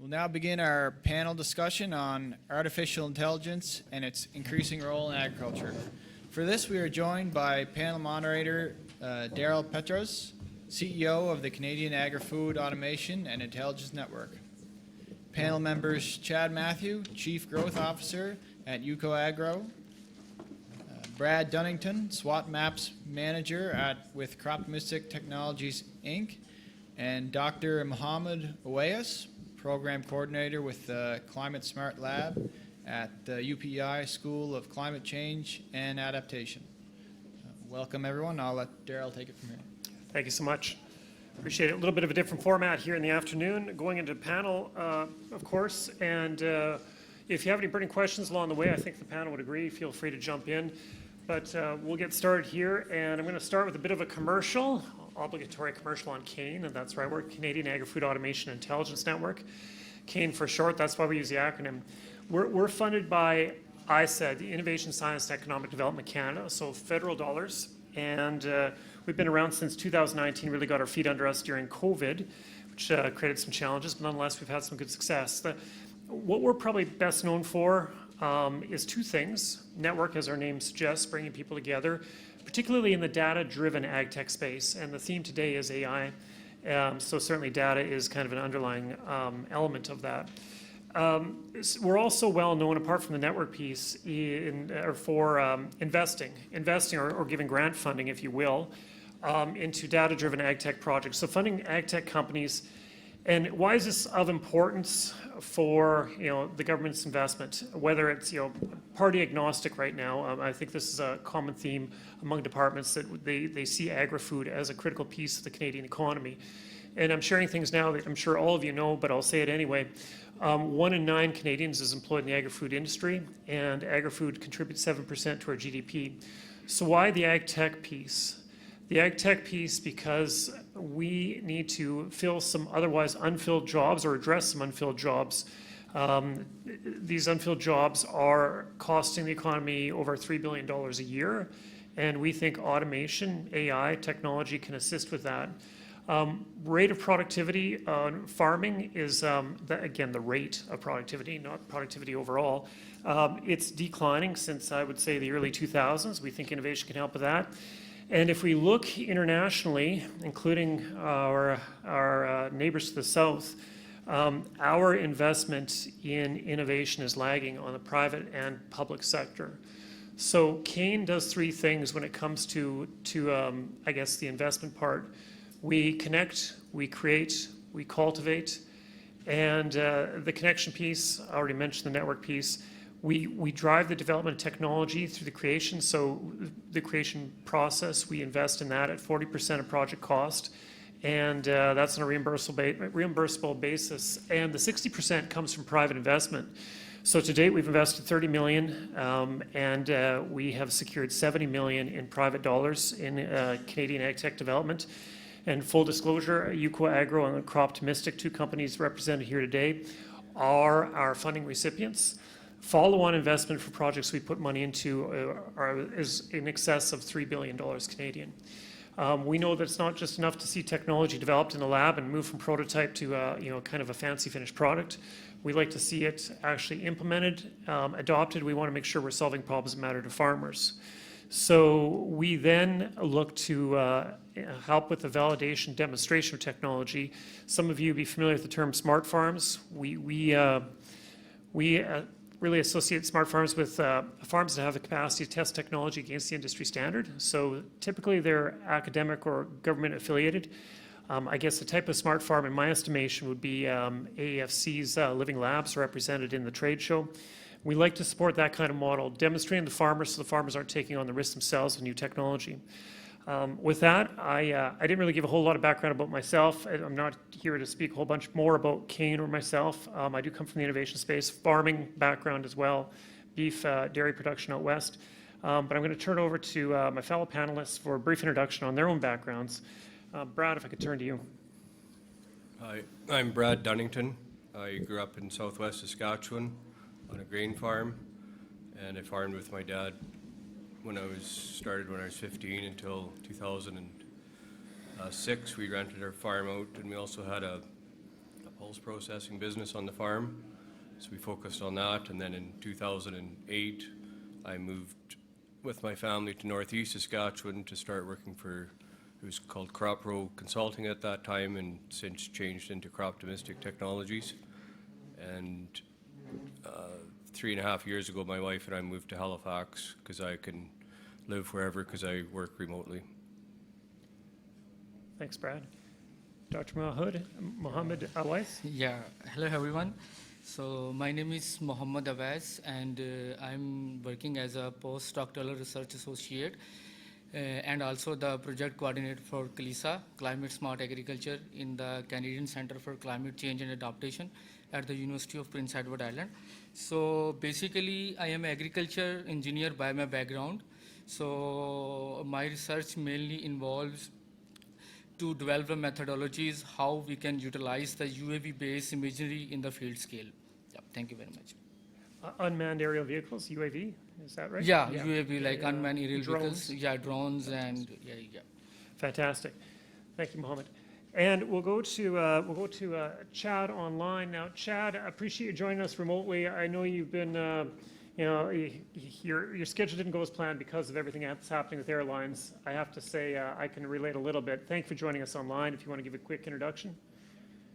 We'll now begin our panel discussion on artificial intelligence and its increasing role in agriculture. For this, we are joined by panel moderator Daryl Petros, CEO of the Canadian Agri-Food Automation and Intelligence Network. Panel members Chad Matthew, Chief Growth Officer at UCO Agro, Brad Dunnington, SWOT Maps Manager with Croptimistic Technologies, Inc., and Dr. Mohammed Owais, Program Coordinator with the Climate Smart Lab at the PEI School of Climate Change and Adaptation. Welcome, everyone. I'll let Daryl take it from here. Thank you so much. Appreciate it. A little bit of a different format here in the afternoon, going into panel, of course. And if you have any burning questions along the way, I think the panel would agree. Feel free to jump in. But we'll get started here. And I'm going to start with a bit of a commercial, obligatory commercial on CAIN, and that's right, we're Canadian Agri-Food Automation and Intelligence Network. CAIN for short, that's why we use the acronym. We're funded by ISED, the Innovation, Science and Economic Development Canada, so federal dollars. And we've been around since 2019, really got our feet under us during COVID, which created some challenges, but nonetheless, we've had some good success. What we're probably best known for is two things. Network, as our name suggests, bringing people together, particularly in the data-driven ag tech space. And the theme today is AI. So certainly data is kind of an underlying element of that. We're also well known, apart from the network piece, for investing or giving grant funding, if you will, into data-driven ag tech projects. So funding ag tech companies. And why is this of importance for the government's investment? Whether it's party agnostic right now, I think this is a common theme among departments that they see agri-food as a critical piece of the Canadian economy. And I'm sharing things now that I'm sure all of you know, but I'll say it anyway. 1 in 9 Canadians is employed in the agri-food industry, and agri-food contributes 7% to our GDP. So why the ag tech piece? The ag tech piece because we need to fill some otherwise unfilled jobs or address some unfilled jobs. These unfilled jobs are costing the economy over $3 billion a year, and we think automation, AI, technology can assist with that. Rate of productivity on farming is, again, the rate of productivity, not productivity overall. It's declining since, I would say, the early 2000s. We think innovation can help with that. And if we look internationally, including our neighbors to the south, our investment in innovation is lagging on the private and public sector. So CAIN does 3 things when it comes to I guess, the investment part. We connect, we create, we cultivate, and the connection piece, I already mentioned the network piece. We drive the development of technology through the creation. So the creation process, we invest in that at 40% of project cost. And that's on a reimbursable basis. And the 60% comes from private investment. So to date, we've invested $30 million, and we have secured $70 million in private dollars in Canadian ag tech development. And full disclosure, UCO Agro and Croptimistic, 2 companies represented here today, are our funding recipients. Follow-on investment for projects we put money into is in excess of $3 billion Canadian. We know that it's not just enough to see technology developed in a lab and move from prototype to kind of a fancy finished product. We like to see it actually implemented, adopted. We want to make sure we're solving problems that matter to farmers. So we then look to help with the validation demonstration of technology. Some of you be familiar with the term smart farms. We really associate smart farms with farms that have the capacity to test technology against the industry standard. So typically they're academic or government affiliated. I guess the type of smart farm in my estimation would be AEFC's Living Labs represented in the trade show. We like to support that kind of model, demonstrating the farmers so the farmers aren't taking on the risk themselves with new technology. With that, I didn't really give a whole lot of background about myself. I'm not here to speak a whole bunch more about CAIN or myself. I do come from the innovation space, farming background as well, beef, dairy production out west. But I'm going to turn it over to my fellow panelists for a brief introduction on their own backgrounds. Brad, if I could turn to you. Hi, I'm Brad Dunnington. I grew up in southwest Saskatchewan on a grain farm, and I farmed with my dad when I was 15 until 2006. We rented our farm out, and we also had a pulse processing business on the farm. So we focused on that, and then in 2008, I moved with my family to northeast Saskatchewan to start working for, it was called Crop Row Consulting at that time, and since changed into Crop Domestic Technologies. And 3.5 years ago, my wife and I moved to Halifax because I can live wherever because I work remotely. Thanks, Brad. Dr. Mohammed Awais. Yeah, hello everyone. So my name is Mohammed Awais, and I'm working as a postdoctoral research associate and also the project coordinator for CLISA, Climate Smart Agriculture, in the Canadian Center for Climate Change and Adaptation at the University of Prince Edward Island. So basically, I am an agriculture engineer by my background. So my research mainly involves to develop the methodologies how we can utilize the UAV-based imagery in the field scale. Yeah, thank you very much. Unmanned aerial vehicles, UAV, is that right? Yeah, UAV, like Yeah, unmanned aerial drones. vehicles. Yeah, drones and yeah. Fantastic. Thank you, Mohammed. And we'll go to Chad online now. Chad, I appreciate you joining us remotely. I know you've been, your schedule didn't go as planned because of everything that's happening with airlines. I have to say, I can relate a little bit. Thank you for joining us online. If you want to give a quick introduction.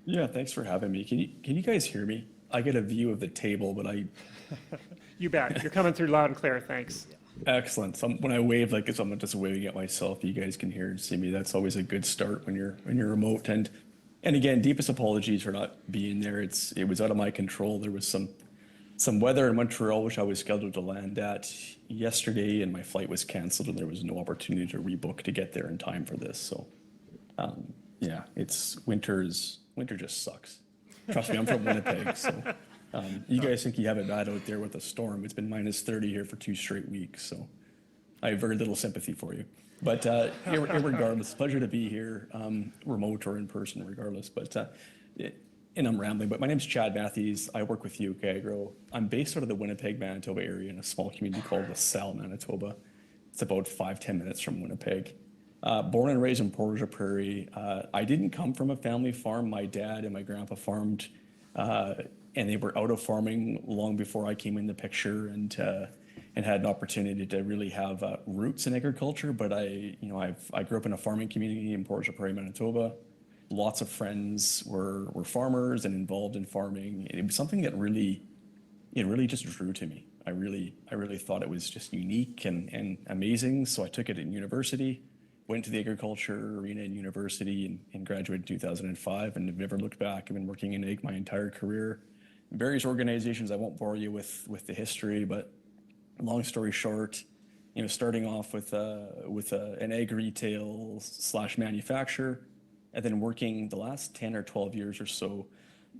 Yeah, thanks for having me. Can you guys hear me? I get a view of the table, but You bet. You're coming through loud and clear. Thanks. excellent. So when I wave like this, I'm not just waving at myself. You guys can hear and see me. That's always a good start when you're remote. And again, deepest apologies for not being there. It was out of my control. There was some weather in Montreal, which I was scheduled to land at yesterday, and my flight was canceled, and there was no opportunity to rebook to get there in time for this. So yeah, winter just sucks. Trust me, I'm from Winnipeg, so you guys think you have it bad out there with a storm. It's been minus 30 here for 2 straight weeks, so I have very little sympathy for you. But irregardless, pleasure to be here, remote or in person, regardless. But and I'm rambling, but my name's Chad Matthews. I work with UK Agro. I'm based out of the Winnipeg, Manitoba area in a small community called LaSalle, Manitoba. It's about 5-10 minutes from Winnipeg. Born and raised in Portage Prairie. I didn't come from a family farm. My dad and my grandpa farmed, and they were out of farming long before I came in the picture, and had an opportunity to really have roots in agriculture. But I grew up in a farming community in Portage Prairie, Manitoba. Lots of friends were farmers and involved in farming. It was something that really just drew to me. I really thought it was just unique and amazing. So I took it in university. Went to the agriculture arena in university and graduated in 2005, and have never looked back. I've been working in ag my entire career. Various organizations, I won't bore you with the history, but long story short, starting off with an ag retail / manufacturer, and then working the last 10 or 12 years or so,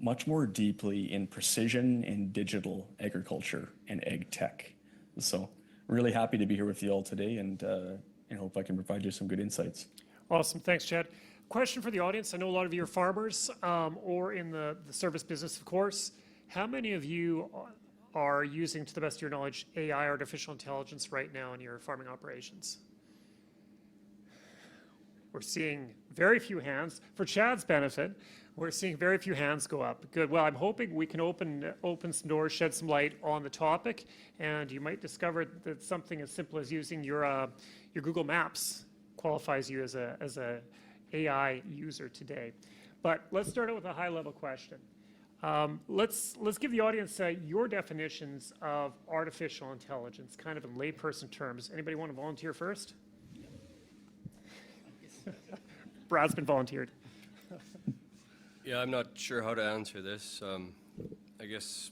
much more deeply in precision and digital agriculture and ag tech. So really happy to be here with you all today, and hope I can provide you some good insights. Awesome. Thanks, Chad. Question for the audience. I know a lot of you are farmers or in the service business, of course. How many of you are using, to the best of your knowledge, AI, artificial intelligence, right now in your farming operations? We're seeing very few hands. For Chad's benefit, we're seeing very few hands go up. Good. Well, I'm hoping we can open some doors, shed some light on the topic, and you might discover that something as simple as using your Google Maps qualifies you as a AI user today. But let's start out with a high-level question. Let's give the audience your definitions of artificial intelligence, kind of in layperson terms. Anybody want to volunteer first? Brad's been volunteered. Yeah, I'm not sure how to answer this. I guess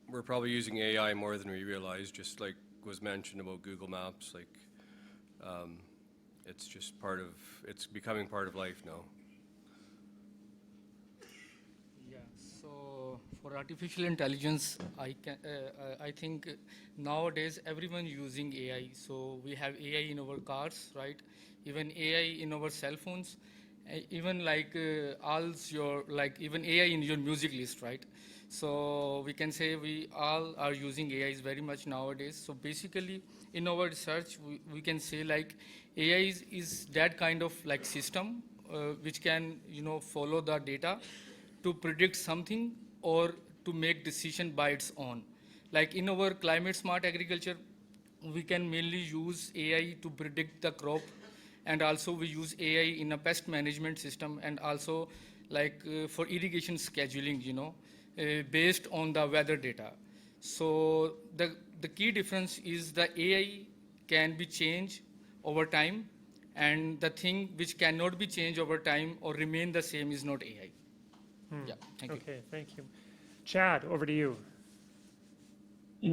we're probably using AI more than we realize, just like was mentioned about Google Maps. Like, it's just it's becoming part of life now. Yeah, so for artificial intelligence, I think nowadays everyone using AI. So we have AI in our cars, right? Even AI in our cell phones, even even AI in your music list, right? So we can say we all are using AIs very much nowadays. So basically, in our research, we can say like AI is that kind of like system which can, follow the data to predict something or to make decision by its own. Like in our climate smart agriculture, we can mainly use AI to predict the crop, and also we use AI in a pest management system, and also for irrigation scheduling, based on the weather data. So the key difference is the AI can be changed over time, and the thing which cannot be changed over time or remain the same is not AI. Yeah, thank you. Okay, thank you. Chad, over to you.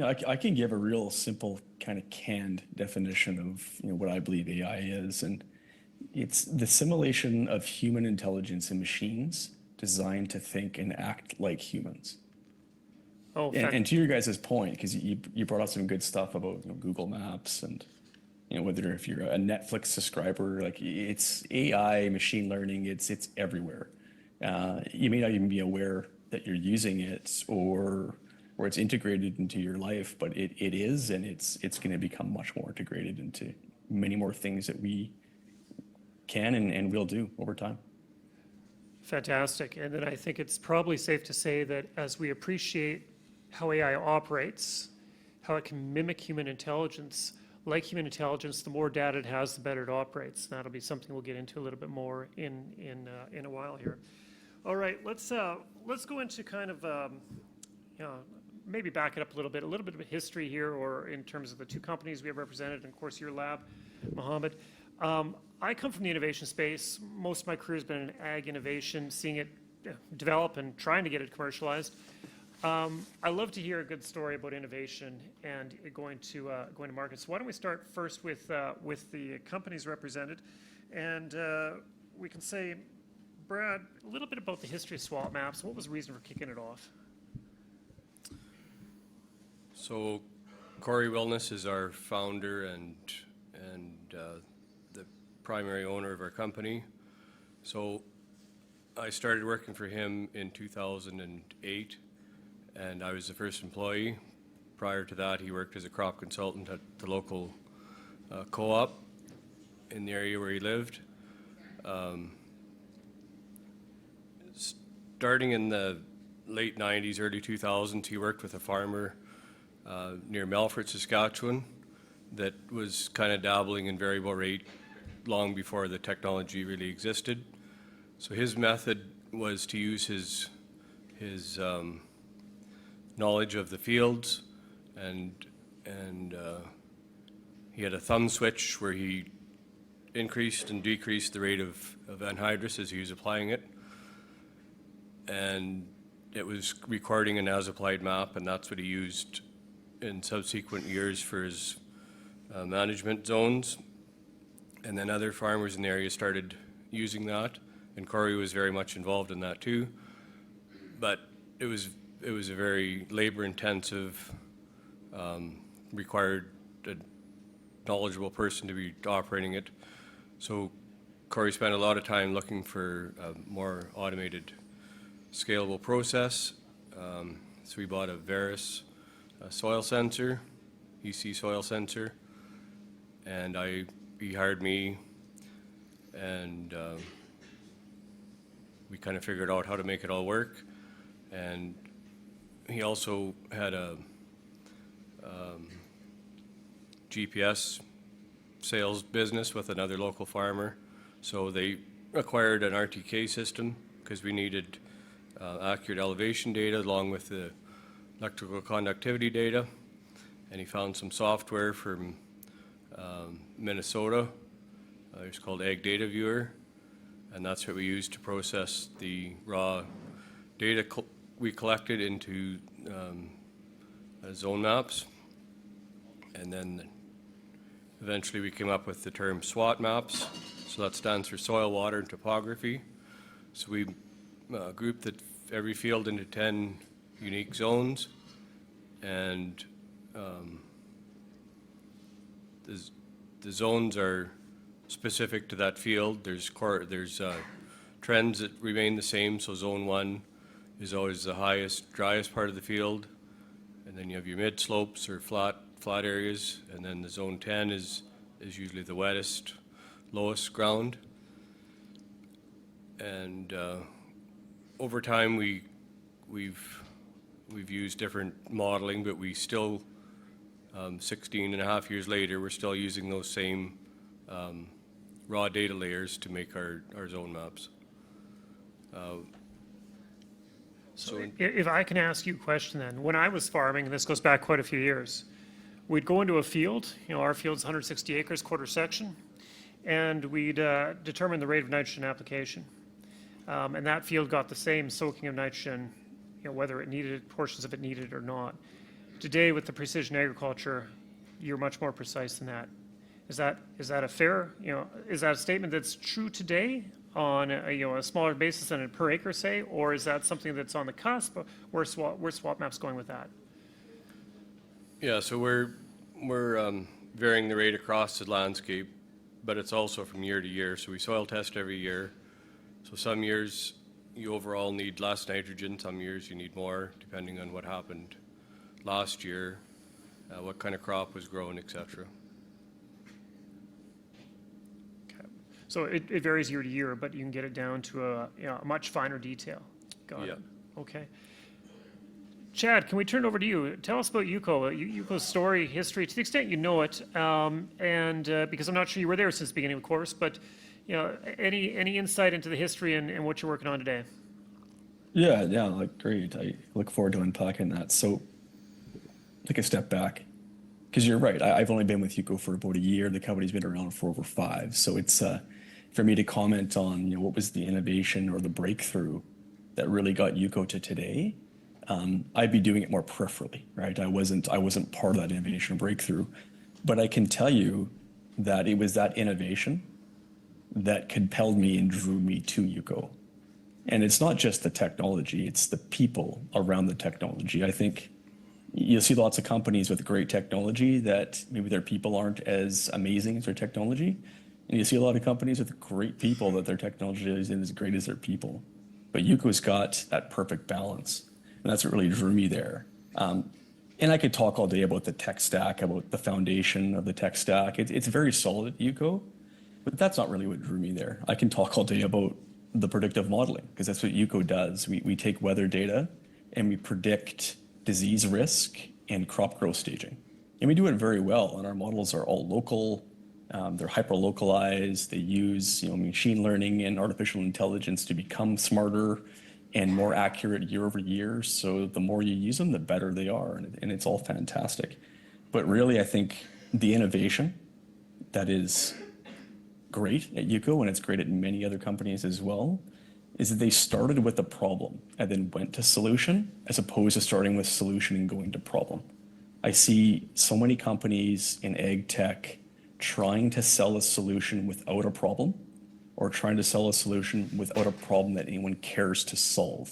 I can give a real simple kind of canned definition of what I believe AI is, and it's the simulation of human intelligence in machines designed to think and act like humans. Oh, And to your guys' point, because you brought up some good stuff about Google Maps and whether if you're a Netflix subscriber, like it's AI, machine learning, it's everywhere. You may not even be aware that you're using it or it's integrated into your life, but it is, and it's going to become much more integrated into many more things that we can and will do over time. fantastic. And then I think it's probably safe to say that as we appreciate how AI operates, how it can mimic human intelligence, like human intelligence, the more data it has, the better it operates. That'll be something we'll get into a little bit more in a while here. All right, let's go into kind of maybe back it up a little bit of a history here, or in terms of the two companies we have represented, and of course your lab, Mohammed. I come from the innovation space. Most of my career has been in ag innovation, seeing it develop and trying to get it commercialized. I love to hear a good story about innovation and going to market. So why don't we start first with the companies represented, and we can say, Brad, a little bit about the history of swap maps. What was the reason for kicking it off? So Corey Wellness is our founder and the primary owner of our company. So I started working for him in 2008, and I was the first employee. Prior to that, he worked as a crop consultant at the local co-op in the area where he lived. Starting in the late 90s, early 2000s, he worked with a farmer near Melfort, Saskatchewan, that was kind of dabbling in variable rate long before the technology really existed. So his method was to use his knowledge of the fields, and he had a thumb switch where he increased and decreased the rate of anhydrous as he was applying it, and it was recording an as-applied map, and that's what he used in subsequent years for his management zones. And then other farmers in the area started using that, and Corey was very much involved in that too. But it was a very labor-intensive, required a knowledgeable person to be operating it. So Corey spent a lot of time looking for a more automated, scalable process. So we bought a Veris soil sensor, EC soil sensor, and he hired me, and we kind of figured out how to make it all work. And he also had a GPS sales business with another local farmer, so they acquired an RTK system because we needed accurate elevation data along with the electrical conductivity data, and he found some software from Minnesota. It was called Ag Data Viewer, and that's what we used to process the raw data we collected into zone maps. And then eventually we came up with the term SWOT maps. So that stands for soil, water, and topography. So we grouped every field into 10 unique zones, and the zones are specific to that field. There's trends that remain the same. So zone 1 is always the highest, driest part of the field, and then you have your mid slopes or flat areas, and then the zone 10 is usually the wettest, lowest ground. And over time, we've used different modeling, but we still, 16 and a half years later, we're still using those same raw data layers to make our zone maps. If I can ask you a question then, when I was farming, and this goes back quite a few years, we'd go into a field, our field's 160 acres, quarter section, and we'd determine the rate of nitrogen application. And that field got the same soaking of nitrogen, whether it needed, portions of it needed or not. Today, with the precision agriculture, you're much more precise than that. Is that a fair, is that a statement that's true today on a smaller basis than a per acre, say, or is that something that's on the cusp? Where's swap maps going with that? Yeah, so we're varying the rate across the landscape, but it's also from year to year. So we soil test every year. So some years you overall need less nitrogen, some years you need more, depending on what happened last year, what kind of crop was grown, etc. Okay. So it varies year to year, but you can get it down to a much finer detail. Got Yeah. it. Okay. Chad, can we turn it over to you? Tell us about UCO, UCO's story, history, to the extent you know it, and because I'm not sure you were there since the beginning, of course, but any insight into the history and what you're working on today? Yeah, like great. I look forward to unpacking that. So, take a step back, because you're right. I've only been with UCO for about a year. The company's been around for over 5. So it's for me to comment on what was the innovation or the breakthrough that really got UCO to today. I'd be doing it more peripherally, right? I wasn't part of that innovation breakthrough, but I can tell you that it was that innovation that compelled me and drew me to UCO. And it's not just the technology, it's the people around the technology. I think you'll see lots of companies with great technology that maybe their people aren't as amazing as their technology. And you see a lot of companies with great people that their technology isn't as great as their people. But UCO's got that perfect balance. And that's what really drew me there. And I could talk all day about the tech stack, about the foundation of the tech stack. It's very solid at UCO, but that's not really what drew me there. I can talk all day about the predictive modeling, because that's what UCO does. We take weather data and we predict disease risk and crop growth staging. And we do it very well, and our models are all local. They're hyper-localized. They use machine learning and artificial intelligence to become smarter and more accurate year over year. So the more you use them, the better they are, and it's all fantastic. But really, I think the innovation that is great at UCO, and it's great at many other companies as well, is that they started with a problem and then went to solution, as opposed to starting with solution and going to problem. I see so many companies in ag tech trying to sell a solution without a problem, or trying to sell a solution without a problem that anyone cares to solve.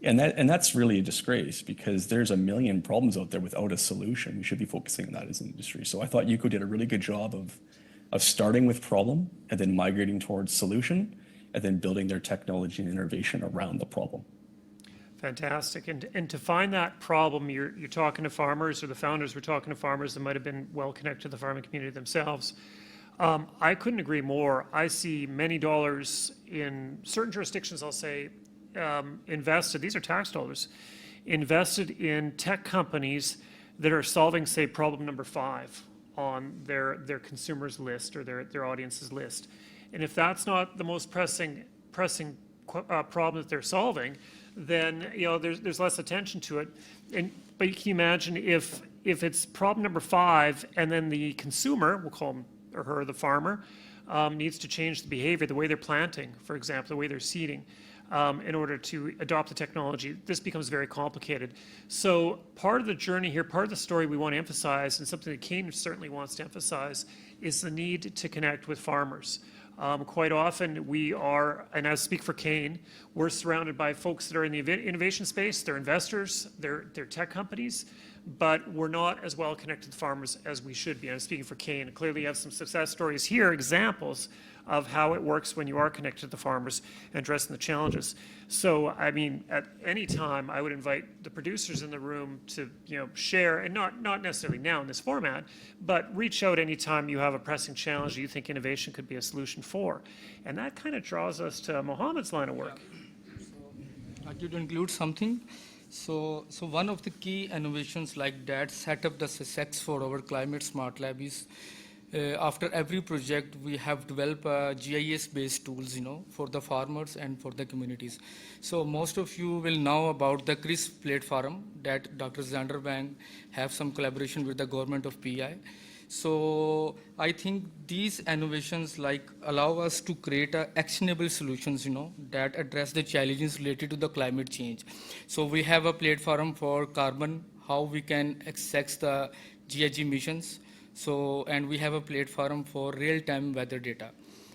And that's really a disgrace, because there's a million problems out there without a solution. We should be focusing on that as an industry. So I thought UCO did a really good job of starting with problem and then migrating towards solution, and then building their technology and innovation around the problem. Fantastic. And to find that problem, you're talking to farmers, or the founders were talking to farmers that might have been well connected to the farming community themselves. I couldn't agree more. I see many dollars in certain jurisdictions, I'll say, invested, these are tax dollars, invested in tech companies that are solving, say, problem number 5 on their consumers list, or their audience's list. And if that's not the most pressing problem that they're solving, then there's less attention to it. But you can imagine if it's problem number 5, and then the consumer, we'll call him or her the farmer, needs to change the behavior, the way they're planting, for example, the way they're seeding, in order to adopt the technology, this becomes very complicated. So part of the journey here, part of the story we want to emphasize, and something that Kane certainly wants to emphasize, is the need to connect with farmers. Quite often we are, and I speak for Kane, we're surrounded by folks that are in the innovation space. They're investors, they're tech companies, but we're not as well connected to farmers as we should be. I'm speaking for Kane. Clearly you have some success stories here, examples of how it works when you are connected to the farmers and addressing the challenges. So, I mean, at any time, I would invite the producers in the room to, share, and not necessarily now in this format, but reach out anytime you have a pressing challenge that you think innovation could be a solution for. And that kind of draws us to Mohammed's line of work. I could include something. So one of the key innovations like that set up the success for our climate smart lab is after every project we have developed GIS based tools, for the farmers and for the communities. So most of you will know about the CRISP platform that Dr. Zanderbank have some collaboration with the government of PEI. So I think these innovations allow us to create actionable solutions, that address the challenges related to the climate change. So we have a platform for carbon, how we can access the GHG emissions. And we have a platform for real-time weather data.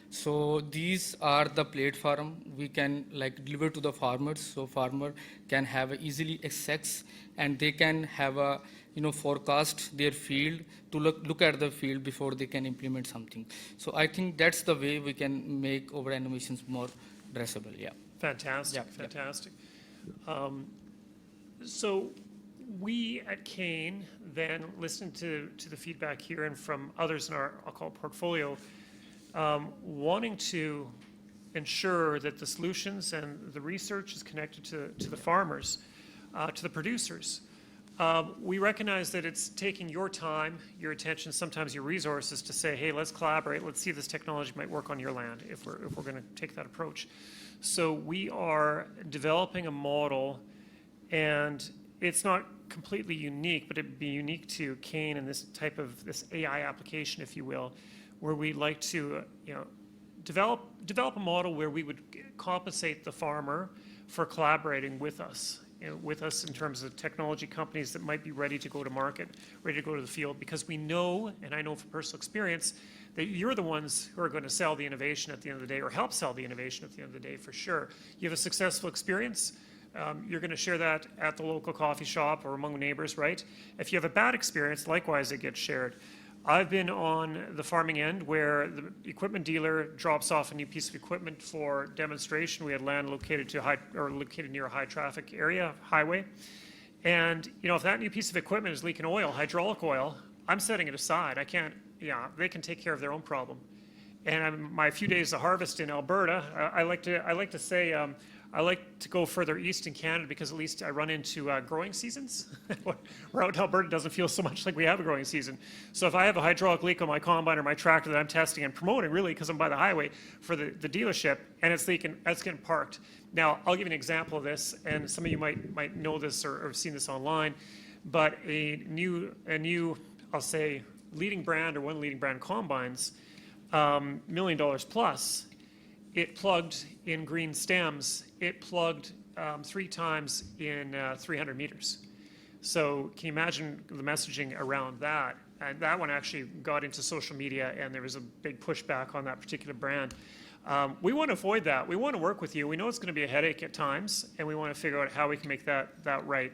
So these are the platform we can deliver to the farmers, so farmer can have easily access, and they can have a forecast their field to look at the field before they can implement something. So I think that's the way we can make our innovations more addressable. Yeah. Fantastic, Yeah. fantastic. So we at Kane then listened to the feedback here and from others in our, I'll call it portfolio, wanting to ensure that the solutions and the research is connected to the farmers, to the producers. We recognize that it's taking your time, your attention, sometimes your resources to say, hey, let's collaborate, let's see if this technology might work on your land if we're going to take that approach. So we are developing a model, and it's not completely unique, but it'd be unique to Kane and this type of this AI application, if you will, where we'd like to develop a model where we would compensate the farmer for collaborating with us. With us in terms of technology companies that might be ready to go to market, ready to go to the field, because we know, and I know from personal experience, that you're the ones who are going to sell the innovation at the end of the day, or help sell the innovation at the end of the day, for sure. You have a successful experience, you're going to share that at the local coffee shop or among neighbors, right? If you have a bad experience, likewise, it gets shared. I've been on the farming end where the equipment dealer drops off a new piece of equipment for demonstration. We had land located near a high traffic area, highway. And, if that new piece of equipment is leaking oil, hydraulic oil, I'm setting it aside. They can take care of their own problem. And my few days of harvest in Alberta, I like to say, I like to go further east in Canada because at least I run into growing seasons. Where out in Alberta it doesn't feel so much like we have a growing season. So if I have a hydraulic leak on my combine or my tractor that I'm testing and promoting, really, because I'm by the highway for the dealership, and it's leaking, it's getting parked. Now, I'll give you an example of this, and some of you might know this or have seen this online, but a new, I'll say, leading brand or one leading brand combines, $1 million plus, it plugged in green stems. It plugged 3 times in 300 meters. So can you imagine the messaging around that? And that one actually got into social media, and there was a big pushback on that particular brand. We want to avoid that. We want to work with you. We know it's going to be a headache at times, and we want to figure out how we can make that right.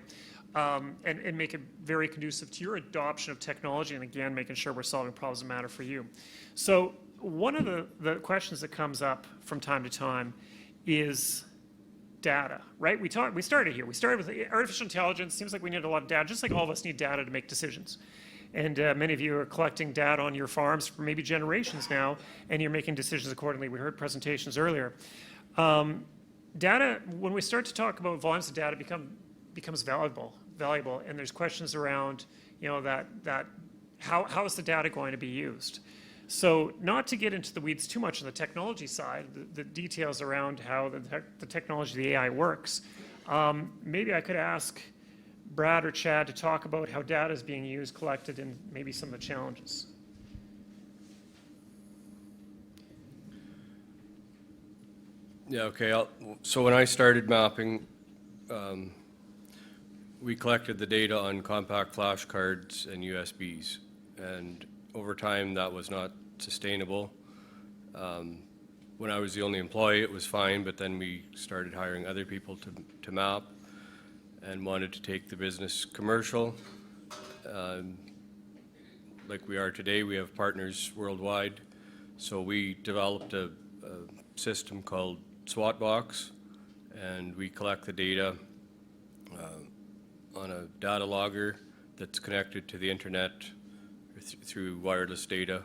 And make it very conducive to your adoption of technology, and again, making sure we're solving problems that matter for you. So one of the questions that comes up from time to time is data, right? We started here. We started with artificial intelligence. Seems like we need a lot of data, just like all of us need data to make decisions. And many of you are collecting data on your farms for maybe generations now, and you're making decisions accordingly. We heard presentations earlier. Data, when we start to talk about volumes of data, becomes valuable, and there's questions around, that how is the data going to be used? So not to get into the weeds too much on the technology side, the details around how the technology, the AI works, maybe I could ask Brad or Chad to talk about how data is being used, collected, and maybe some of the challenges. Yeah, okay. So when I started mapping, we collected the data on compact flashcards and USBs, and over time that was not sustainable. When I was the only employee, it was fine, but then we started hiring other people to map and wanted to take the business commercial. Like we are today, we have partners worldwide So we developed a system called SWOT Box, and we collect the data on a data logger that's connected to the internet through wireless data,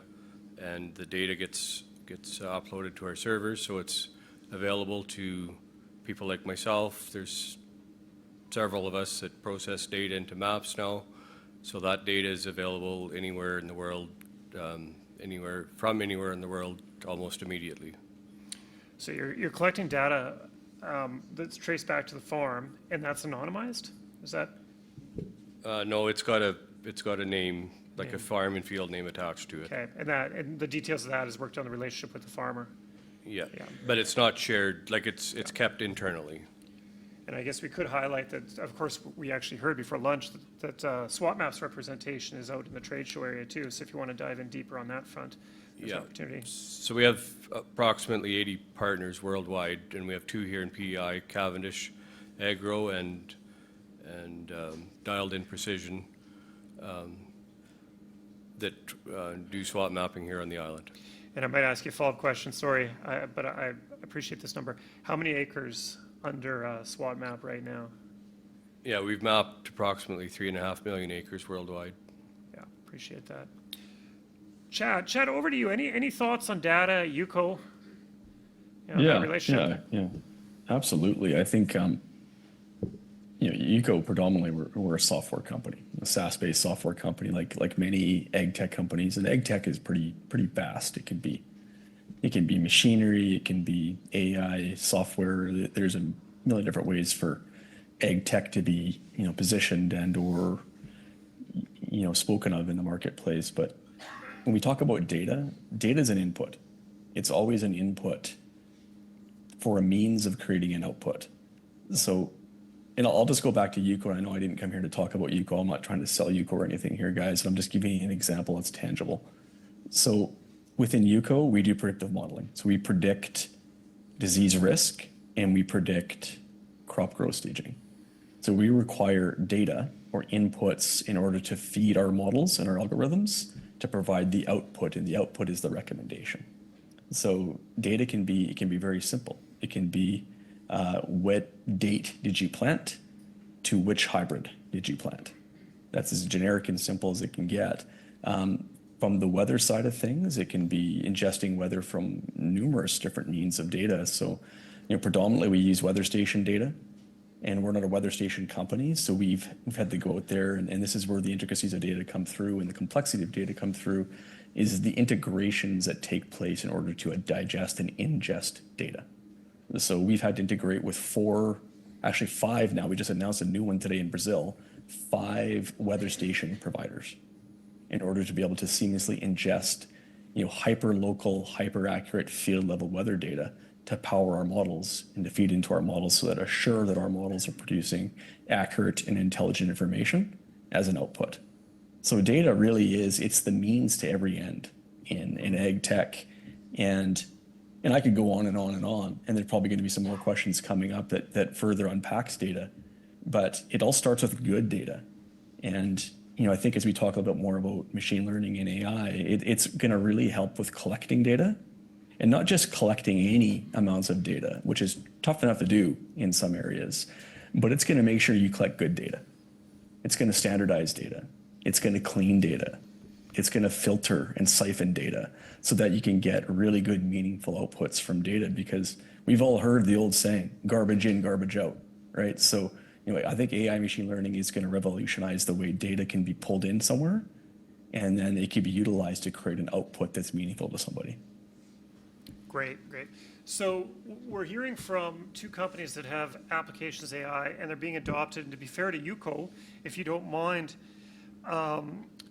and the data gets uploaded to our servers, so it's available to people like myself. There's several of us that process data into maps now, so that data is available anywhere in the world, anywhere in the world, almost immediately. So you're collecting data that's traced back to the farm, and that's anonymized? Is that? No, it's got a name, like a farm and field name attached to it. Okay, and the details of that is worked on the relationship with the farmer. Yeah, Yeah. but it's not shared, like it's kept internally. And I guess we could highlight that, of course, we actually heard before lunch that SWOT Maps representation is out in the trade show area too. So if you want to dive in deeper on that front, there's an Yeah. opportunity. So we have approximately 80 partners worldwide, and we have 2 here in PEI, Cavendish Agro and Dialed In Precision, that do SWOT mapping here on the island. And I might ask you a follow-up question, sorry, but I appreciate this number. How many acres under SWOT map right now? Yeah, we've mapped approximately 3.5 million acres worldwide. Yeah, appreciate that. Chad, over to you. Any thoughts on data, UCO? That relationship? Yeah, absolutely. I think, Eco predominantly we're a software company, a SaaS-based software company, like many ag tech companies, and ag tech is pretty vast. It can be machinery, it can be AI software. There's a million different ways for ag tech to be positioned and or spoken of in the marketplace. But when we talk about data is an input. It's always an input for a means of creating an output. So, and I'll just go back to UCO. I know I didn't come here to talk about UCO. I'm not trying to sell UCO or anything here, guys. I'm just giving you an example that's tangible. So within UCO, we do predictive modeling. So we predict disease risk and we predict crop growth staging. So we require data or inputs in order to feed our models and our algorithms to provide the output, and the output is the recommendation. So data can be very simple. It can be what date did you plant to which hybrid did you plant? That's as generic and simple as it can get. From the weather side of things, it can be ingesting weather from numerous different means of data. So, predominantly we use weather station data, and we're not a weather station company, so we've had to go out there, and this is where the intricacies of data come through and the complexity of data come through, is the integrations that take place in order to digest and ingest data. So we've had to integrate with 5 now. We just announced a new one today in Brazil, 5 weather station providers in order to be able to seamlessly ingest, hyper-local, hyper-accurate field-level weather data to power our models and to feed into our models so that assure that our models are producing accurate and intelligent information as an output. So data really it's the means to every end in ag tech. And I could go on and on and on, and there's probably going to be some more questions coming up that further unpacks data. But it all starts with good data. And I think as we talk a little bit more about machine learning and AI, it's going to really help with collecting data, and not just collecting any amounts of data, which is tough enough to do in some areas, but it's going to make sure you collect good data. It's going to standardize data. It's going to clean data. It's going to filter and siphon data so that you can get really good, meaningful outputs from data, because we've all heard the old saying, garbage in, garbage out, right? So I think AI machine learning is going to revolutionize the way data can be pulled in somewhere, and then it can be utilized to create an output that's meaningful to somebody. Great. So we're hearing from 2 companies that have applications AI, and they're being adopted. And to be fair to UCO, if you don't mind,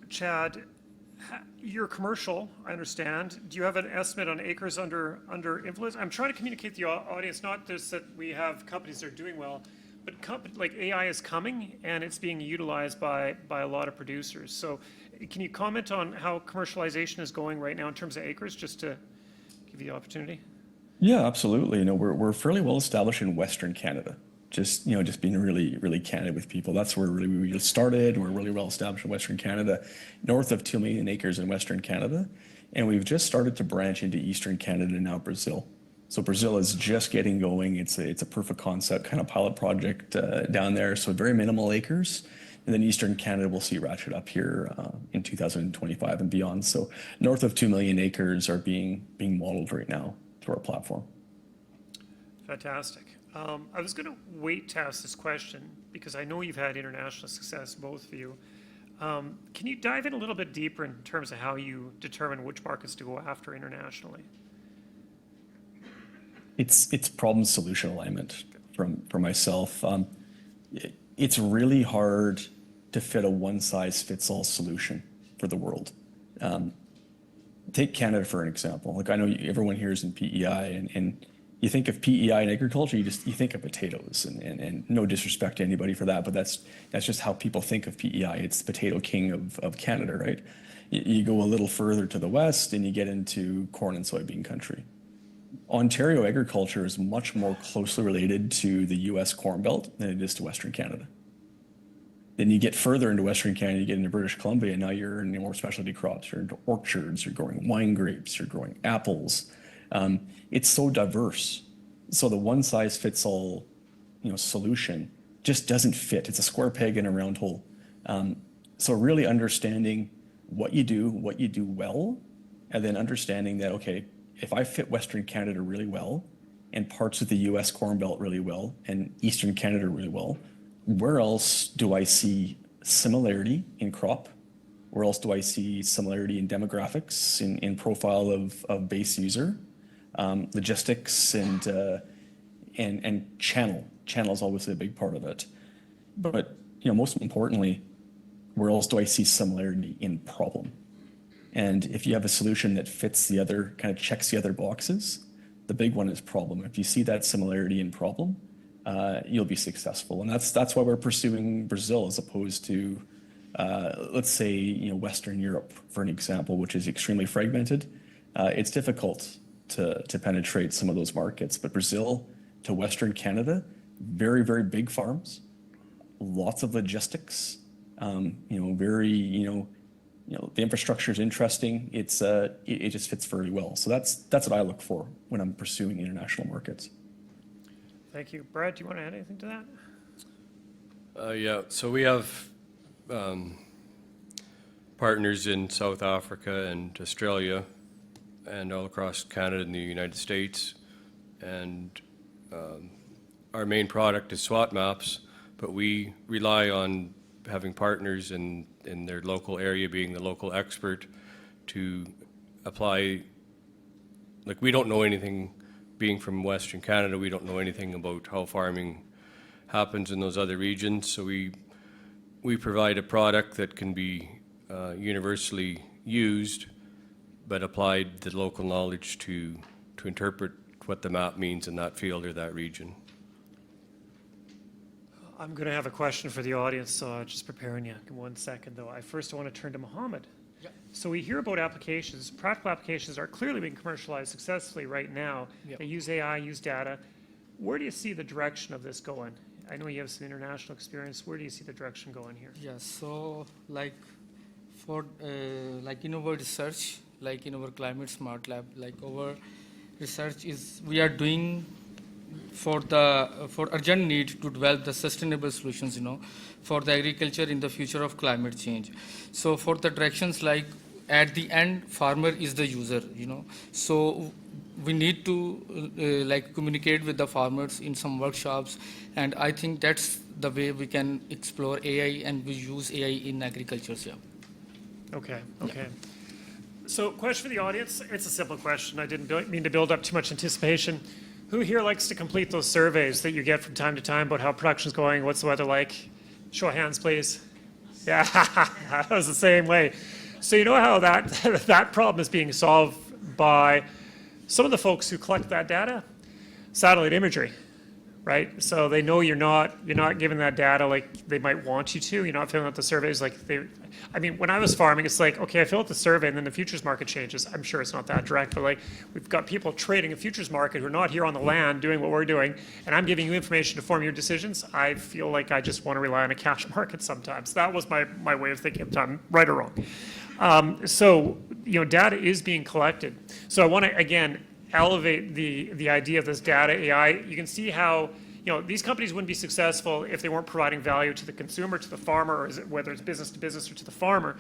Chad, you're commercial, I understand. Do you have an estimate on acres under influence? I'm trying to communicate to the audience, not just that we have companies that are doing well, but like AI is coming and it's being utilized by a lot of producers. So can you comment on how commercialization is going right now in terms of acres, just to give you the opportunity? Yeah, absolutely. We're fairly well established in Western Canada. Just being really candid with people. That's where really we started. We're really well established in Western Canada, north of 2 million acres in Western Canada. And we've just started to branch into Eastern Canada and now Brazil. So Brazil is just getting going. It's a proof of concept kind of pilot project down there. So very minimal acres. And then Eastern Canada will see ratchet up here in 2025 and beyond. So north of 2 million acres are being modeled right now through our platform. Fantastic. I was going to wait to ask this question because I know you've had international success, both of you. Can you dive in a little bit deeper in terms of how you determine which markets to go after internationally? It's problem solution alignment for myself. It's really hard to fit a one size fits all solution for the world. Take Canada for an example. Like I know everyone here is in PEI, and you think of PEI in agriculture, you think of potatoes, and no disrespect to anybody for that, but that's just how people think of PEI. It's the potato king of Canada, right? You go a little further to the west, and you get into corn and soybean country. Ontario agriculture is much more closely related to the U.S. Corn Belt than it is to Western Canada. Then you get further into Western Canada, you get into British Columbia, and now you're in more specialty crops. You're into orchards, you're growing wine grapes, you're growing apples. It's so diverse. So the one size fits all, solution just doesn't fit. It's a square peg in a round hole. So really understanding what you do well, and then understanding that, okay, if I fit Western Canada really well and parts of the US Corn Belt really well and Eastern Canada really well, where else do I see similarity in crop? Where else do I see similarity in demographics, in profile of base user, logistics, and channel? Channel is obviously a big part of it. But most importantly, where else do I see similarity in problem? And if you have a solution that fits the other, kind of checks the other boxes, the big one is problem. If you see that similarity in problem, you'll be successful. And that's why we're pursuing Brazil as opposed to, let's say, Western Europe, for an example, which is extremely fragmented. It's difficult to penetrate some of those markets. But Brazil to Western Canada, very, very big farms, lots of logistics, the infrastructure is interesting. It just fits very well. So that's what I look for when I'm pursuing international markets. Thank you. Brad, do you want to add anything to that? Yeah, so we have partners in South Africa and Australia and all across Canada and the United States. And our main product is SWOT maps, but we rely on having partners in their local area, being the local expert, to apply. Like, we don't know anything, being from Western Canada, we don't know anything about how farming happens in those other regions. So we provide a product that can be universally used, but applied the local knowledge to interpret what the map means in that field or that region. I'm going to have a question for the audience, so just preparing you. In 1 second, though. I want to turn to Mohammed. Yep. So we hear about applications. Practical applications are clearly being commercialized successfully right now. Yep. They use AI, use data. Where do you see the direction of this going? I know you have some international experience. Where do you see the direction going here? Yeah, so for in our research, like in our climate smart lab, like our research is we are doing for urgent need to develop the sustainable solutions, for the agriculture in the future of climate change. So for the directions, like at the end, farmer is the user, So we need to communicate with the farmers in some workshops, and I think that's the way we can explore AI and we use AI in agriculture. Yeah. Okay. So question for the audience. It's a simple question. I didn't mean to build up too much anticipation. Who here likes to complete those surveys that you get from time to time about how production's going, what's the weather like? Show of hands, please. Yeah, that was the same way. So you know how that problem is being solved by some of the folks who collect that data? Satellite imagery, right? So they know you're not giving that data like they might want you to. You're not filling out the surveys like when I was farming, it's like, okay, I fill out the survey and then the futures market changes. I'm sure it's not that direct, but we've got people trading a futures market who are not here on the land doing what we're doing, and I'm giving you information to form your decisions. I feel like I just want to rely on a cash market sometimes. That was my way of thinking at the time, right or wrong. So, data is being collected. So I want to, again, elevate the idea of this data AI. You can see how, these companies wouldn't be successful if they weren't providing value to the consumer, to the farmer, or whether it's business to business or to the farmer.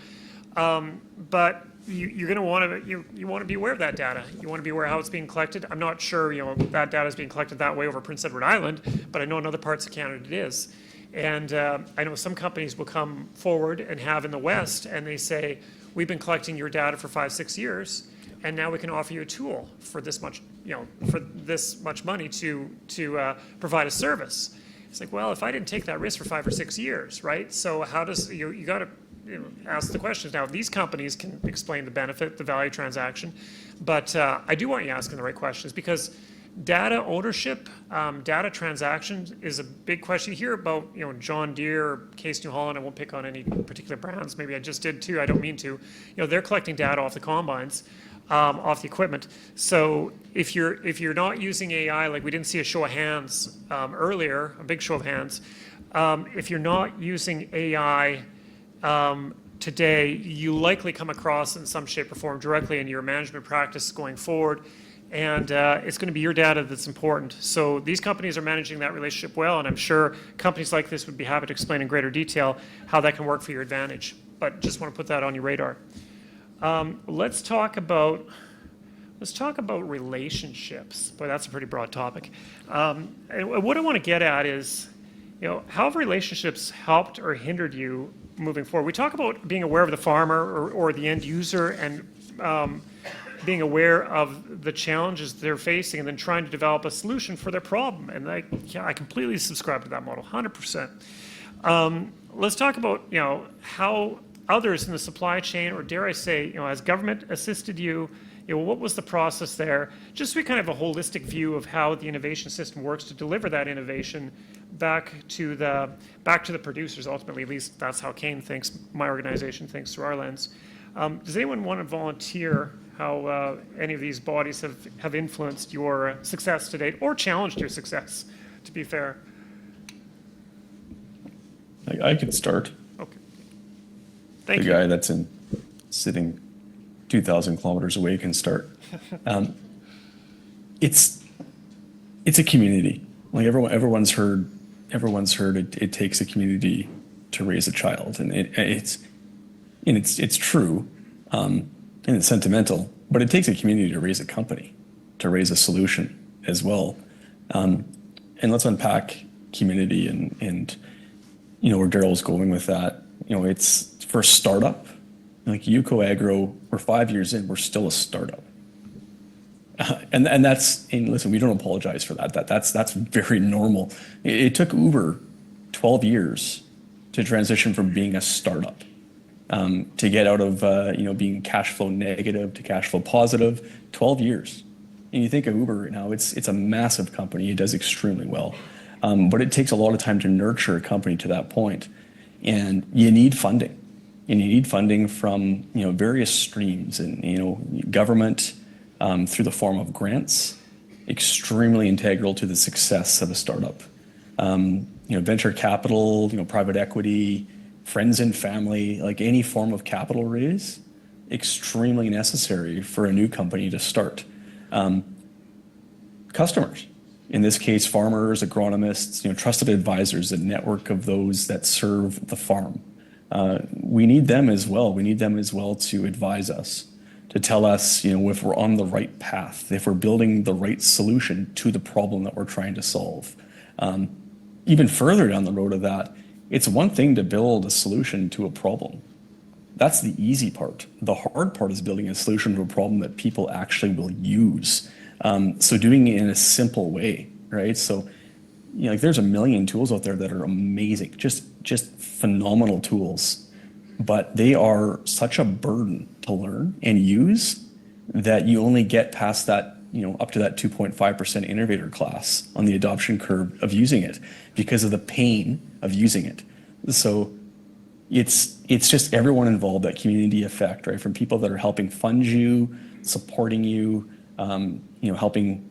But you're going to want to, you want to be aware of that data. You want to be aware of how it's being collected. I'm not sure, that data is being collected that way over Prince Edward Island, but I know in other parts of Canada it is. And I know some companies will come forward and have in the West, and they say, we've been collecting your data for 5-6 years, and now we can offer you a tool for this much, for this much money to provide a service. It's like, well, if I didn't take that risk for 5 or 6 years, right? So how does, you got to ask the questions. Now, these companies can explain the benefit, the value transaction, but I do want you asking the right questions, because data ownership, data transactions is a big question. You hear about, John Deere, or Case New Holland. I won't pick on any particular brands. Maybe I just did too. I don't mean to. They're collecting data off the combines, off the equipment. So if you're not using AI, like we didn't see a show of hands earlier, a big show of hands. If you're not using AI today, you likely come across in some shape or form directly in your management practice going forward. And it's going to be your data that's important. So these companies are managing that relationship well, and I'm sure companies like this would be happy to explain in greater detail how that can work for your advantage. But just want to put that on your radar. Let's talk about relationships. Boy, that's a pretty broad topic. And what I want to get at is, how have relationships helped or hindered you moving forward? We talk about being aware of the farmer or the end user, and being aware of the challenges they're facing, and then trying to develop a solution for their problem. And I completely subscribe to that model, 100%. Let's talk about, how others in the supply chain, or dare I say, has government assisted you? What was the process there? Just so we kind of have a holistic view of how the innovation system works to deliver that innovation back to the producers. Ultimately, at least that's how Kane thinks, my organization thinks through our lens. Does anyone want to volunteer how any of these bodies have influenced your success to date, or challenged your success, to be fair? I could start. Okay. Thank The you. guy that's sitting 2,000 kilometers away can start. It's a community. Like everyone's heard it takes a community to raise a child, and it's true. And it's sentimental, but it takes a community to raise a company, to raise a solution as well. And let's unpack community and where Daryl's going with that. It's for a startup, like Yuko Agro, we're 5 years in, we're still a startup. And listen, we don't apologize for that. That's very normal. It took Uber 12 years to transition from being a startup. To get out of being cash flow negative to cash flow positive, 12 years. And you think of Uber right now, it's a massive company. It does extremely well. But it takes a lot of time to nurture a company to that point. And you need funding. And you need funding from various streams, and government through the form of grants, extremely integral to the success of a startup. Venture capital, private equity, friends and family, like any form of capital raise, extremely necessary for a new company to start. Customers, in this case, farmers, agronomists, trusted advisors, a network of those that serve the farm. We need them as well. We need them as well to advise us, to tell us, if we're on the right path, if we're building the right solution to the problem that we're trying to solve. Even further down the road of that, it's one thing to build a solution to a problem. That's the easy part. The hard part is building a solution to a problem that people actually will use. So doing it in a simple way, right? So, there's a million tools out there that are amazing, just phenomenal tools, but they are such a burden to learn and use that you only get past that, up to that 2.5% innovator class on the adoption curve of using it because of the pain of using it. So it's just everyone involved, that community effect, right? From people that are helping fund you, supporting you, helping,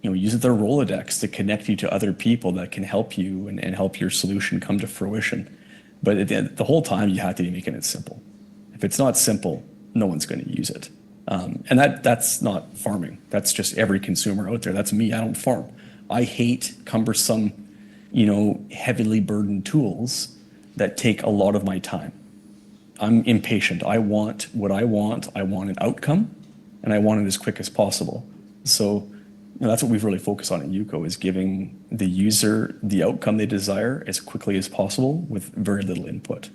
use their Rolodex to connect you to other people that can help you and help your solution come to fruition. But the whole time you have to be making it simple. If it's not simple, no one's going to use it. And that's not farming. That's just every consumer out there. That's me. I don't farm. I hate cumbersome, heavily burdened tools that take a lot of my time. I'm impatient. I want what I want. I want an outcome, and I want it as quick as possible. So that's what we've really focused on at UCO, is giving the user the outcome they desire as quickly as possible with very little input.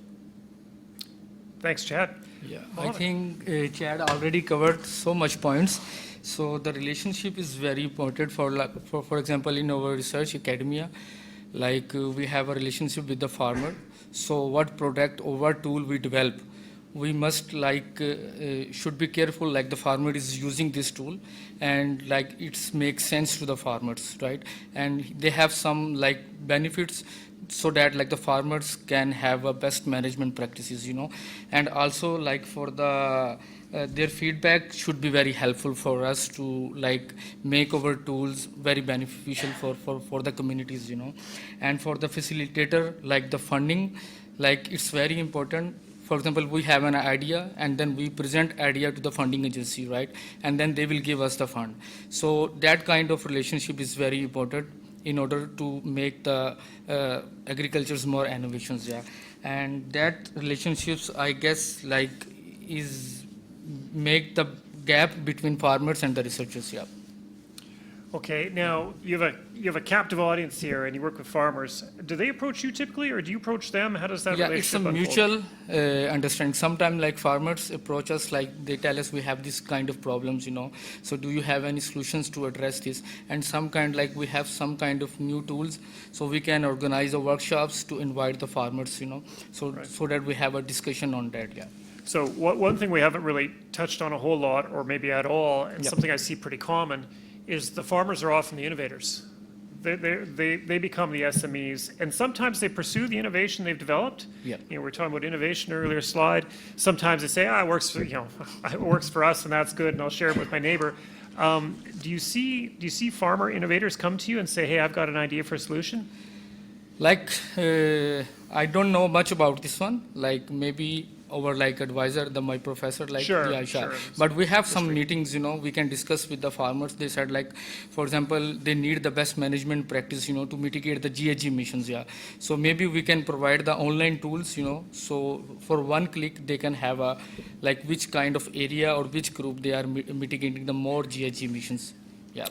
Thanks, Chad. Yeah, I think Chad already covered so much points. So the relationship is very important for example, in our research academia, we have a relationship with the farmer. So what product or what tool we develop, we must should be careful the farmer is using this tool and it makes sense to the farmers, right? And they have some benefits so that the farmers can have a best management practices, and also for the their feedback should be very helpful for us to make our tools very beneficial for the communities, and for the facilitator, the funding, it's very important. For example, we have an idea and then we present idea to the funding agency, right? And then they will give us the fund. So that kind of relationship is very important in order to make the agriculture's more innovations, yeah. And that relationships, I guess, is make the gap between farmers and the researchers, yeah. Okay, now you have a captive audience here, and you work with farmers. Do they approach you typically, or do you approach them? How does that Yeah, it's a relationship unfold? mutual understanding. Sometimes farmers approach us, they tell us we have this kind of problems, so do you have any solutions to address this? And some kind, we have some kind of new tools, so we can organize the workshops to invite the farmers, so that we have a discussion on that, yeah. So one thing we haven't really touched on a whole lot, or maybe at all, and something I see pretty common, is the farmers are often the innovators. They become the SMEs, and sometimes they pursue the innovation they've developed. Yeah. We were talking about innovation earlier slide. Sometimes they say, it works for, it works for us, and that's good, and I'll share it with my neighbor. Do you see farmer innovators come to you and say, hey, I've got an idea for a solution? I don't know much about this one, maybe our advisor, my professor, Sure, yeah, sure. But we have some meetings, we can discuss with the farmers. They said for example, they need the best management practice, to mitigate the GHG emissions, yeah. So maybe we can provide the online tools, so for one click they can have a which kind of area or which group they are mitigating the more GHG emissions, yeah.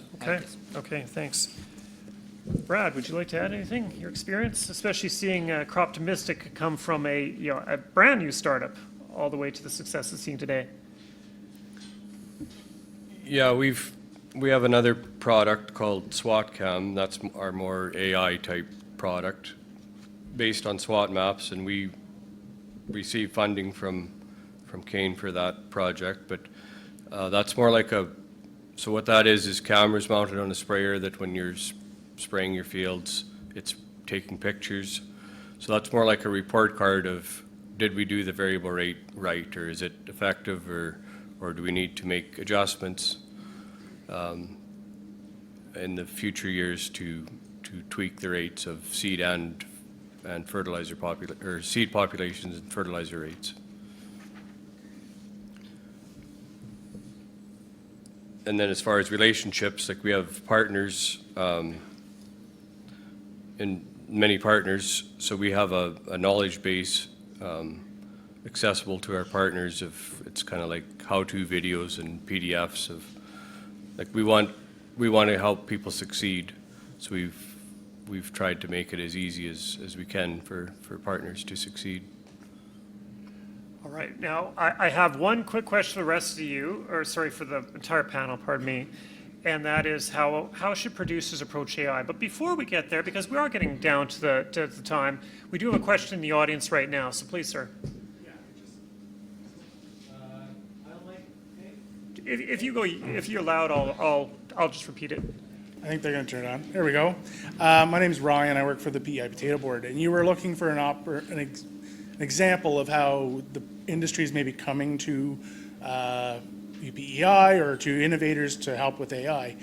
Okay, thanks. Brad, would you like to add anything? Your experience, especially seeing Croptomistic come from a brand new startup all the way to the success it's seen today. Yeah, we have another product called SWOTCam. That's our more AI type product based on SWOT maps, and we receive funding from Kane for that project. But that's more so what that is cameras mounted on a sprayer that when you're spraying your fields, it's taking pictures. So that's more like a report card of, did we do the variable rate right, or is it effective, or do we need to make adjustments in the future years to tweak the rates of seed and fertilizer seed populations and fertilizer rates. And then as far as relationships, we have partners, and many partners, so we have a knowledge base accessible to our partners. It's kind of like how-to videos and PDFs of we want to help people succeed, so we've tried to make it as easy as we can for partners to succeed. All right, now I have one quick question for the rest of you, or sorry, for the entire panel, pardon me. And that is how should producers approach AI? But before we get there, because we are getting down to the time, we do have a question in the audience right now. So please, sir. Yeah, if you're loud, I'll just repeat it. I think they're going to turn it on. There we go. My name is Ryan. I work for the PEI Potato Board, and you were looking for an example of how the industry is maybe coming to PEI or to innovators to help with AI,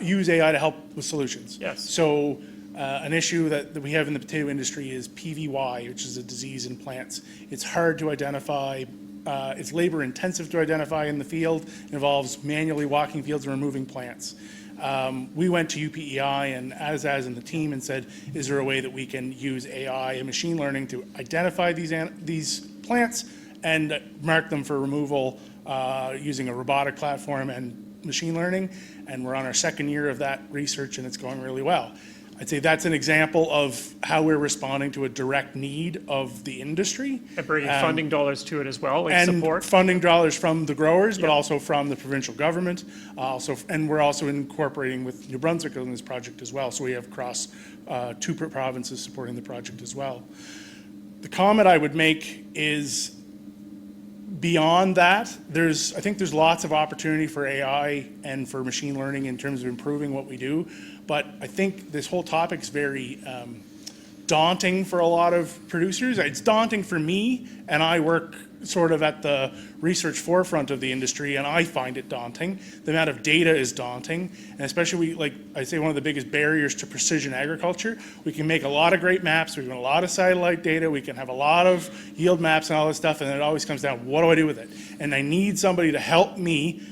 use AI to help with solutions. Yes. So an issue that we have in the potato industry is PVY, which is a disease in plants. It's hard to identify it's labor intensive to identify in the field. It involves manually walking fields and removing plants. We went to UPEI and Azaz and the team and said, is there a way that we can use AI and machine learning to identify these plants and mark them for removal using a robotic platform and machine learning? And we're on our second year of that research and it's going really well. I'd say that's an example of how we're responding to a direct need of the industry. And bringing funding dollars to it as well, like And support. funding dollars from the growers, but Yep. also from the provincial government. And we're also incorporating with New Brunswick in this project as well. So we have two provinces supporting the project as well. The comment I would make is beyond that, I think there's lots of opportunity for AI and for machine learning in terms of improving what we do. But I think this whole topic's very daunting for a lot of producers. It's daunting for me, and I work sort of at the research forefront of the industry, and I find it daunting. The amount of data is daunting, and especially, like I say, one of the biggest barriers to precision agriculture. We can make a lot of great maps, we can a lot of satellite data, we can have a lot of yield maps and all this stuff, and then it always comes down, what do I do with it? And I need somebody to help me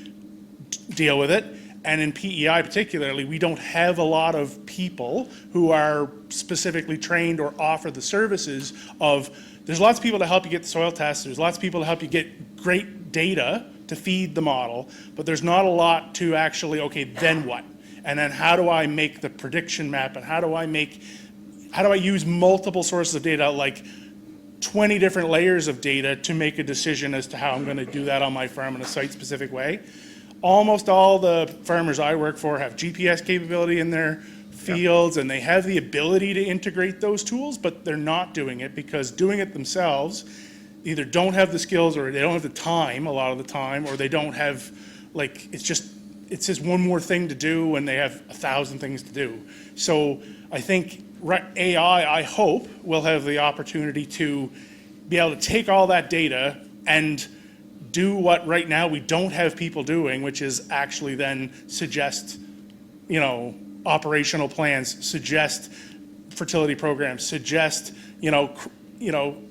deal with it. And in PEI particularly, we don't have a lot of people who are specifically trained or offer the services of, there's lots of people to help you get the soil tests, there's lots of people to help you get great data to feed the model, but there's not a lot to actually, okay, then what? And then how do I make the prediction map, and how do I use multiple sources of data, like 20 different layers of data to make a decision as to how I'm gonna do that on my farm in a site-specific way. Almost all the farmers I work for have GPS capability in their fields, and they have the ability to integrate those tools, but they're not doing it because doing it themselves either don't have the skills, or they don't have the time a lot of the time, or they don't have, like, it's just one more thing to do when they have 1,000 things to do. So I think AI, I hope, will have the opportunity to be able to take all that data and do what right now we don't have people doing, which is actually then suggest, operational plans, suggest fertility programs, suggest,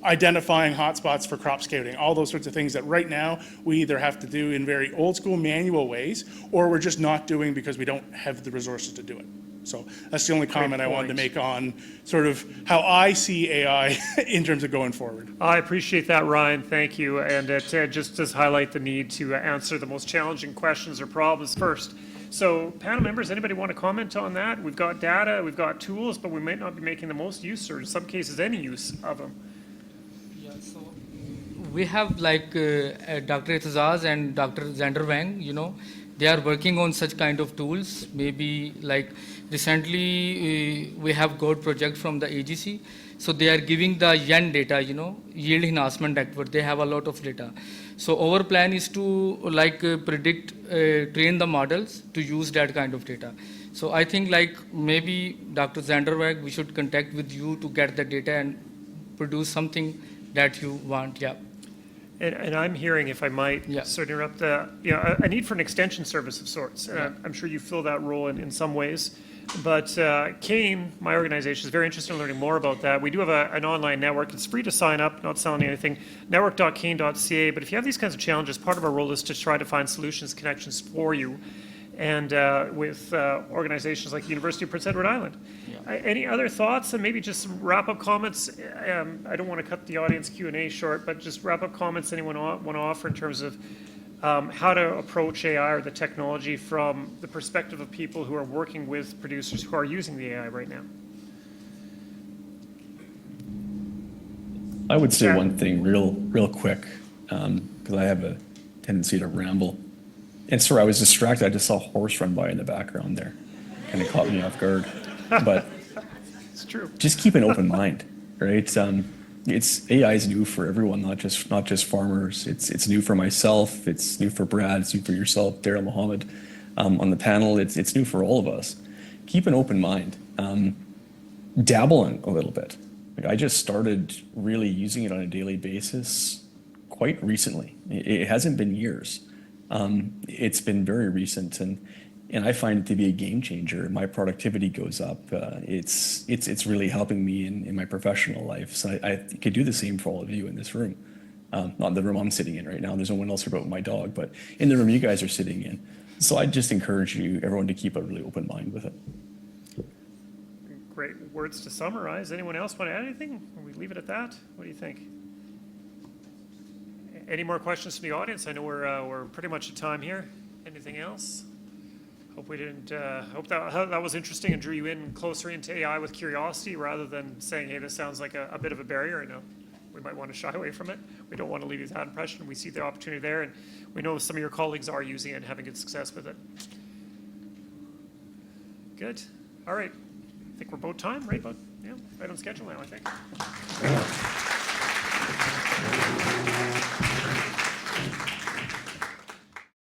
identifying hotspots for crop scouting, all those sorts of things that right now we either have to do in very old school manual ways, or we're just not doing because we don't have the resources to do it. So that's the only comment I wanted to make on sort of how I see AI in terms of going forward. I appreciate that, Ryan. Thank you. And it just does highlight the need to answer the most challenging questions or problems first. So panel members, anybody want to comment on that? We've got data, we've got tools, but we might not be making the most use, or in some cases, any use of them. Yeah, so we have like Dr. Etazaz and Dr. Zander Wang, they are working on such kind of tools. Maybe like recently we have got project from the AGC. So they are giving the YEN data, yield enhancement network. They have a lot of data. So our plan is to predict, train the models to use that kind of data. So I think maybe Dr. Zander Wang, we should contact with you to get the data and produce something that you want. Yeah. And I'm hearing, if I might, Yeah. sort of interrupt, a need for an extension service of sorts. And I'm sure you fill that role in some ways. But Kane, my organization, is very interested in learning more about that. We do have an online network. It's free to sign up, not selling anything, network.kane.ca. But if you have these kinds of challenges, part of our role is to try to find solutions, connections for you, and with organizations like the University of Prince Edward Island. Any other thoughts, and maybe just some wrap-up comments? I don't want to cut the audience Q&A short, but just wrap-up comments anyone want to offer in terms of how to approach AI or the technology from the perspective of people who are working with producers who are using the AI right now. I would say Yeah. one thing real quick, because I have a tendency to ramble. And sorry, I was distracted. I just saw a horse run by in the background there. Kind of caught me off guard. But It's true. just keep an open mind, right? AI is new for everyone, not just farmers. It's new for myself. It's new for Brad. It's new for yourself, Daryl, Mohammed, on the panel. It's new for all of us. Keep an open mind. Dabble in a little bit. I just started really using it on a daily basis quite recently. It hasn't been years. It's been very recent, and I find it to be a game changer. My productivity goes up. It's really helping me in my professional life. So I could do the same for all of you in this room. Not the room I'm sitting in right now. There's no one else here but my dog, but in the room you guys are sitting in. So I just encourage you, everyone, to keep a really open mind with it. Great words to summarize. Anyone else want to add anything? Or we leave it at that? What do you think? Any more questions from the audience? I know we're pretty much at time here. Anything else? Hope we didn't, hope that was interesting and drew you in closer into AI with curiosity rather than saying, hey, this sounds like a bit of a barrier. I know we might want to shy away from it. We don't want to leave you with that impression. We see the opportunity there, and we know some of your colleagues are using it and having good success with it. Good. All right. I think we're about time, right? About, yeah, right on schedule now, I think.